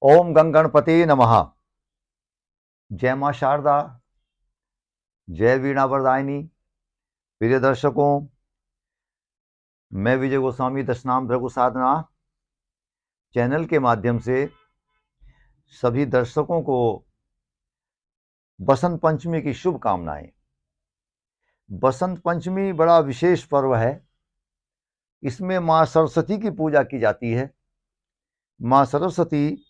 ओम गंग गणपति नमः। जय मां शारदा, जय वीणा वरदायिनी। प्रिय दर्शकों, मैं विजय गोस्वामी दशनाम भृगु साधना चैनल के माध्यम से सभी दर्शकों को बसंत पंचमी की शुभकामनाएं। बसंत पंचमी बड़ा विशेष पर्व है। इसमें मां सरस्वती की पूजा की जाती है। मां सरस्वती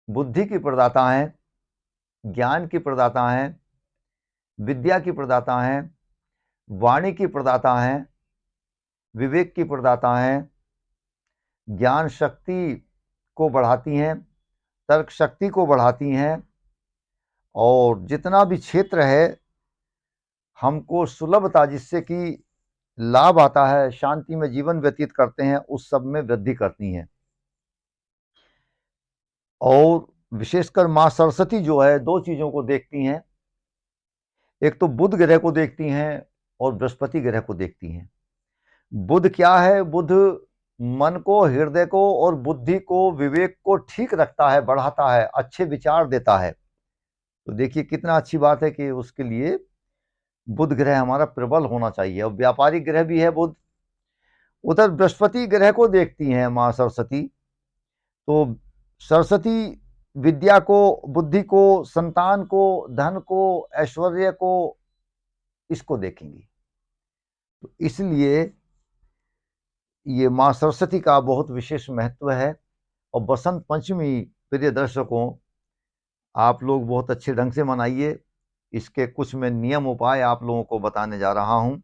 बुद्धि की प्रदाता हैं, ज्ञान की प्रदाता हैं, विद्या की प्रदाता हैं, वाणी की प्रदाता हैं, विवेक की प्रदाता हैं, ज्ञान शक्ति को बढ़ाती हैं, तर्क शक्ति को बढ़ाती हैं, और जितना भी क्षेत्र है हमको सुलभता जिससे कि लाभ आता है, शांति में जीवन व्यतीत करते हैं, उस सब में वृद्धि करती हैं। और विशेषकर मां सरस्वती जो है दो चीजों को देखती हैं। एक तो बुध ग्रह को देखती हैं और बृहस्पति ग्रह को देखती हैं। बुध क्या है? बुध मन को, हृदय को और बुद्धि को, विवेक को ठीक रखता है, बढ़ाता है, अच्छे विचार देता है। तो देखिए कितना अच्छी बात है कि उसके लिए बुध ग्रह हमारा प्रबल होना चाहिए। और व्यापारिक ग्रह भी है बुध। उधर बृहस्पति ग्रह को देखती हैं मां सरस्वती। तो सरस्वती विद्या को, बुद्धि को, संतान को, धन को, ऐश्वर्य को, इसको देखेंगी। तो इसलिए ये मां सरस्वती का बहुत विशेष महत्व है। और बसंत पंचमी प्रिय दर्शकों, आप लोग बहुत अच्छे ढंग से मनाइए। इसके कुछ मैं नियम उपाय आप लोगों को बताने जा रहा हूं।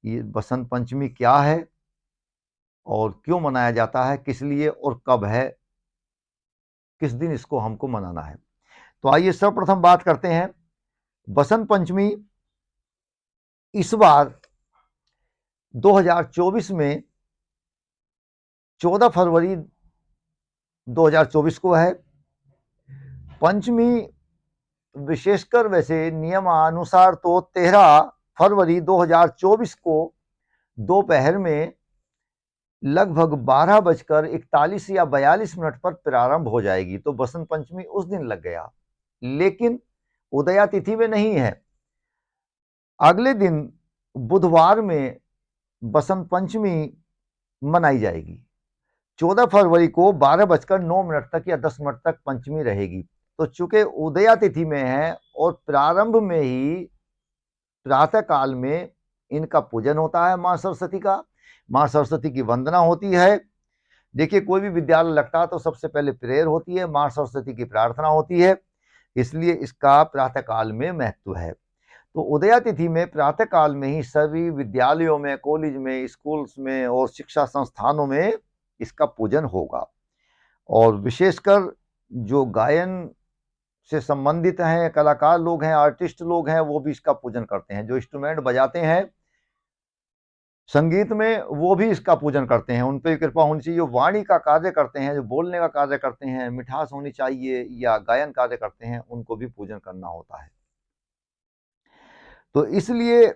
ये बसंत पंचमी क्या है और क्यों मनाया जाता है, किस लिए और कब है, किस दिन इसको हमको मनाना है। तो आइए सर्वप्रथम बात करते हैं। बसंत पंचमी इस बार 2024 में 14 फरवरी 2024 को है। पंचमी विशेषकर वैसे नियमानुसार तो 13 फरवरी 2024 को दोपहर में लगभग 12:41 या 42 पर प्रारंभ हो जाएगी। तो बसंत पंचमी उस दिन लग गया, लेकिन उदया तिथि में नहीं है। अगले दिन बुधवार में बसंत पंचमी मनाई जाएगी। 14 फरवरी को 12:09 तक या 10 तक पंचमी रहेगी। तो चूंकि उदया तिथि में है और प्रारंभ में ही प्रातः काल में इनका पूजन होता है मां सरस्वती का, मां सरस्वती की वंदना होती है। देखिए कोई भी विद्यालय लगता है तो सबसे पहले प्रेयर होती है, मां सरस्वती की प्रार्थना होती है, इसलिए इसका प्रातः काल में महत्व है। तो उदया तिथि में प्रातः काल में ही सभी विद्यालयों में, कॉलेज में, स्कूल्स में और शिक्षा संस्थानों में इसका पूजन होगा। और विशेषकर जो गायन से संबंधित हैं, कलाकार लोग हैं, आर्टिस्ट लोग हैं, वो भी इसका पूजन करते हैं। जो इंस्ट्रूमेंट बजाते हैं संगीत में, वो भी इसका पूजन करते हैं। उन पर कृपा होनी चाहिए। जो वाणी का कार्य करते हैं, जो बोलने का कार्य करते हैं, मिठास होनी चाहिए, या गायन कार्य करते हैं, उनको भी पूजन करना होता है। तो इसलिए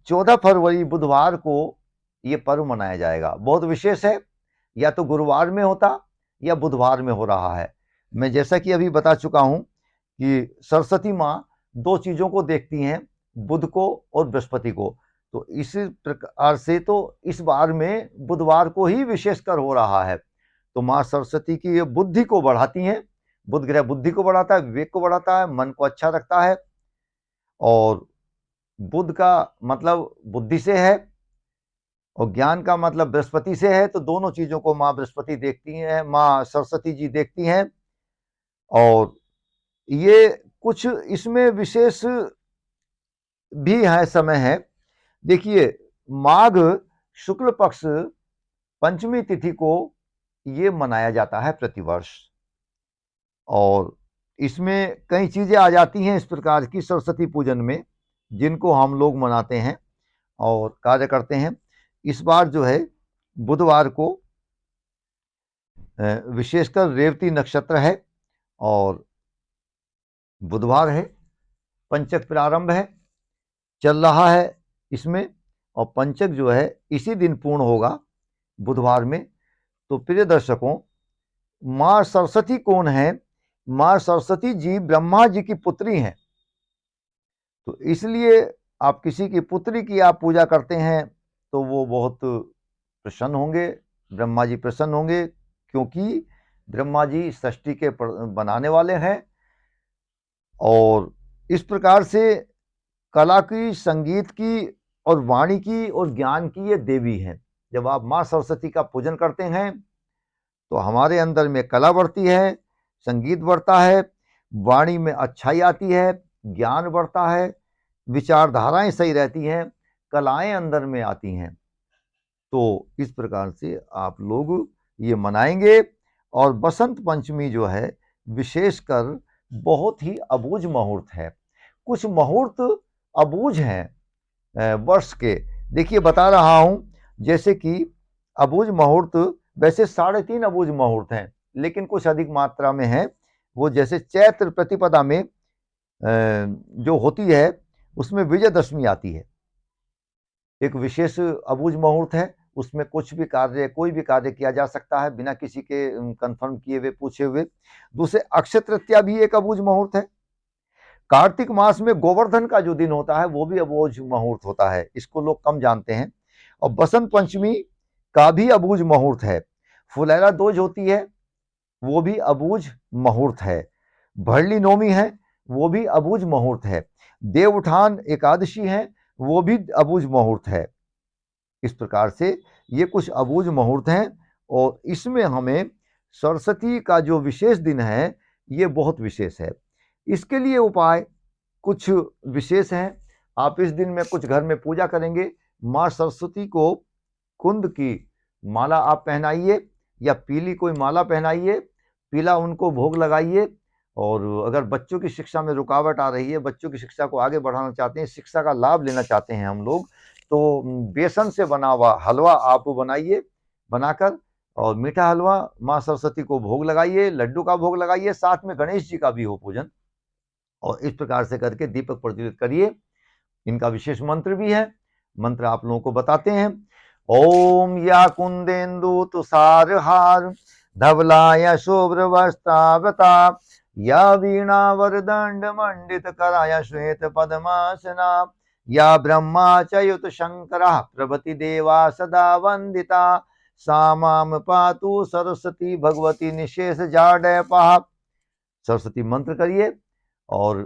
14 फरवरी बुधवार को ये पर्व मनाया जाएगा। बहुत विशेष है। या तो गुरुवार में होता या बुधवार में हो रहा है। मैं जैसा कि अभी बता चुका हूं कि सरस्वती मां दो चीजों को देखती हैं, बुध को और बृहस्पति को। तो इस प्रकार से तो इस बार में बुधवार को ही विशेषकर हो रहा है। तो मां सरस्वती की ये बुद्धि को बढ़ाती हैं। बुध ग्रह बुद्धि को बढ़ाता है, विवेक को बढ़ाता है, मन को अच्छा रखता है। और बुध का मतलब बुद्धि से है और ज्ञान का मतलब बृहस्पति से है। तो दोनों चीजों को मां बृहस्पति देखती हैं, मां सरस्वती जी देखती हैं। और ये कुछ इसमें विशेष भी है, समय है। देखिए माघ शुक्ल पक्ष पंचमी तिथि को ये मनाया जाता है प्रतिवर्ष। और इसमें कई चीजें आ जाती हैं इस प्रकार की सरस्वती पूजन में, जिनको हम लोग मनाते हैं और कार्य करते हैं। इस बार जो है बुधवार को विशेषकर रेवती नक्षत्र है और बुधवार है, पंचक प्रारंभ है, चल रहा है इसमें। और पंचक जो है इसी दिन पूर्ण होगा बुधवार में। तो प्रिय दर्शकों, माँ सरस्वती कौन है? माँ सरस्वती जी ब्रह्मा जी की पुत्री हैं। तो इसलिए आप किसी की पुत्री की आप पूजा करते हैं तो वो बहुत प्रसन्न होंगे, ब्रह्मा जी प्रसन्न होंगे, क्योंकि ब्रह्मा जी सृष्टि के बनाने वाले हैं। और इस प्रकार से कला की, संगीत की और वाणी की और ज्ञान की ये देवी हैं। जब आप माँ सरस्वती का पूजन करते हैं तो हमारे अंदर में कला बढ़ती है, संगीत बढ़ता है, वाणी में अच्छाई आती है, ज्ञान बढ़ता है, विचारधाराएं सही रहती हैं, कलाएं अंदर में आती हैं। तो इस प्रकार से आप लोग ये मनाएंगे। और बसंत पंचमी जो है विशेषकर बहुत ही अबूझ मुहूर्त है। कुछ मुहूर्त अबूझ हैं वर्ष के। देखिए बता रहा हूं, जैसे कि अबूझ मुहूर्त वैसे 3.5 अबूझ मुहूर्त हैं, लेकिन कुछ अधिक मात्रा में है। वो जैसे चैत्र प्रतिपदा में जो होती है उसमें विजयदशमी आती है, एक विशेष अबूझ मुहूर्त है। उसमें कुछ भी कार्य, कोई भी कार्य किया जा सकता है बिना किसी के कंफर्म किए हुए, पूछे हुए। दूसरे अक्षय तृतीया भी एक अबूझ मुहूर्त है। कार्तिक मास में गोवर्धन का जो दिन होता है वो भी अबूझ मुहूर्त होता है, इसको लोग कम जानते हैं। और बसंत पंचमी का भी अबूझ मुहूर्त है। फुलैरा दूज होती है, वो भी अबूझ मुहूर्त है। भरली नौमी है, वो भी अबूझ मुहूर्त है। देव उठान एकादशी है, वो भी अबूझ मुहूर्त है। इस प्रकार से ये कुछ अबूझ मुहूर्त हैं। और इसमें हमें सरस्वती का जो विशेष दिन है ये बहुत विशेष है। इसके लिए उपाय कुछ विशेष हैं। आप इस दिन में कुछ घर में पूजा करेंगे, माँ सरस्वती को कुंद की माला आप पहनाइए या पीली कोई माला पहनाइए, पीला उनको भोग लगाइए। और अगर बच्चों की शिक्षा में रुकावट आ रही है, बच्चों की शिक्षा को आगे बढ़ाना चाहते हैं, शिक्षा का लाभ लेना चाहते हैं हम लोग, तो बेसन से बना हुआ हलवा आप बनाइए, बनाकर और मीठा हलवा माँ सरस्वती को भोग लगाइए, लड्डू का भोग लगाइए, साथ में गणेश जी का भी हो पूजन। और इस प्रकार से करके दीपक प्रज्वलित करिए। इनका विशेष मंत्र भी है, मंत्र आप लोगों को बताते हैं। ओम या कुंदेन्दु तुषार हार धवलाय शुभ्र वस्त्रावृता या वीणा वरदंड मंडित कराय श्वेत पद्मासना या ब्रह्माचयुत शंकरः प्रभृति देवा सदा वंदिता सा माम पातु सरस्वती भगवती निशेष जाडयपः। सरस्वती मंत्र करिए। और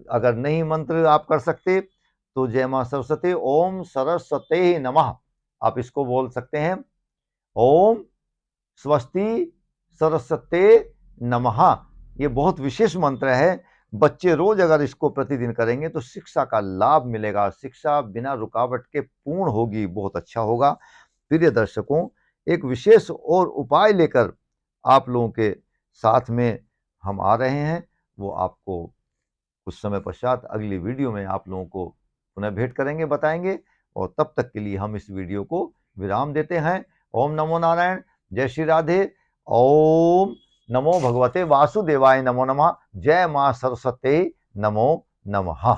अगर नहीं मंत्र आप कर सकते तो जय मां सरस्वती ओम सरस्वते नमः आप इसको बोल सकते हैं। ओम स्वस्ति सरस्वते नमः, ये बहुत विशेष मंत्र है। बच्चे रोज अगर इसको प्रतिदिन करेंगे तो शिक्षा का लाभ मिलेगा, शिक्षा बिना रुकावट के पूर्ण होगी, बहुत अच्छा होगा। प्रिय दर्शकों, एक विशेष और उपाय लेकर आप लोगों के साथ में हम आ रहे हैं, वो आपको कुछ समय पश्चात अगली वीडियो में आप लोगों को पुनः भेंट करेंगे, बताएंगे। और तब तक के लिए हम इस वीडियो को विराम देते हैं। ओम नमो नारायण, जय श्री राधे। ओम नमो भगवते वासुदेवाय नमो नमः। जय मां सरस्वती नमो नमः।